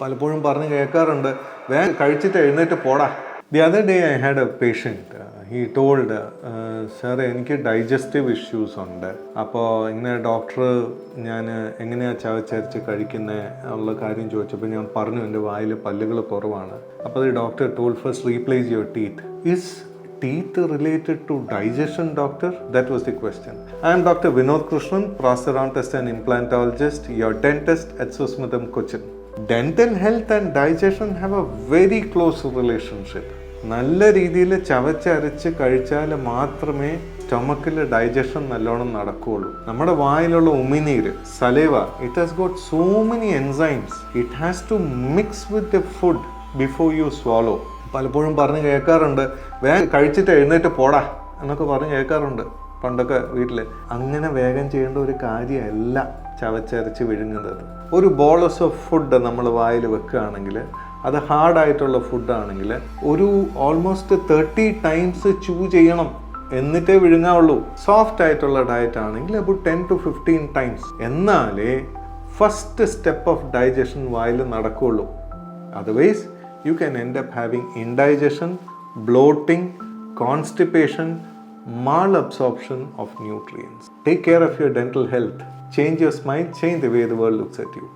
പലപ്പോഴും പറഞ്ഞ് കേൾക്കാറുണ്ട്, വേഗം കഴിച്ചിട്ട് എഴുന്നേറ്റ് പോടാ. The other day I had A patient. He told, sir എനിക്ക് ഡൈജസ്റ്റീവ് ഇഷ്യൂസ് ഉണ്ട്. അപ്പോൾ ഇങ്ങനെ ഡോക്ടർ ഞാൻ എങ്ങനെയാണ് ചവച്ചരച്ച് കഴിക്കുന്നത് ഉള്ള കാര്യം ചോദിച്ചപ്പോൾ ഞാൻ പറഞ്ഞു എൻ്റെ വായിൽ പല്ലുകൾ കുറവാണ്. അപ്പോൾ the doctor told first replace your teeth. Is teeth related to digestion, doctor? That was the question. I am Dr. Vinod Krishnan, prosthodontist and implantologist, your dentist at Susmitam Cochin. Dental health and digestion have a very close relationship. നല്ല രീതിയിൽ ചവച്ചരച്ച് കഴിച്ചാൽ മാത്രമേ സ്റ്റൊമക്കിൽ digestion നല്ലോണം നടക്കുകയുള്ളൂ. നമ്മുടെ വായിലുള്ള ഉമിനീര്, saliva, it has got so many enzymes. It has to mix with the food before you swallow. പലപ്പോഴും പറഞ്ഞ് കേൾക്കാറുണ്ട്, വേഗം കഴിച്ചിട്ട് എഴുന്നേറ്റ് പോടാ എന്നൊക്കെ പറഞ്ഞ് കേൾക്കാറുണ്ട് പണ്ടൊക്കെ വീട്ടിൽ. അങ്ങനെ വേഗം ചെയ്യേണ്ട ഒരു കാര്യമല്ല ചവച്ചരച്ച് വിഴുങ്ങുന്നത്. ഒരു ബോളസ് ഓഫ് ഫുഡ് നമ്മൾ വായിൽ വെക്കുകയാണെങ്കിൽ, അത് ഹാർഡായിട്ടുള്ള ഫുഡാണെങ്കിൽ ഒരു ഓൾമോസ്റ്റ് 30 ടൈംസ് ചൂ ചെയ്യണം, എന്നിട്ടേ വിഴുങ്ങാവുള്ളൂ. സോഫ്റ്റ് ആയിട്ടുള്ള ഡയറ്റ് ആണെങ്കിൽ അപ്പോൾ 10 to 15 ടൈംസ്. എന്നാലേ ഫസ്റ്റ് സ്റ്റെപ്പ് ഓഫ് ഡൈജഷൻ വായിൽ നടക്കുകയുള്ളൂ. Otherwise you can end up having indigestion, bloating, constipation, malabsorption of nutrients. Take care of your dental health. Change your smile, change the way the world looks at you.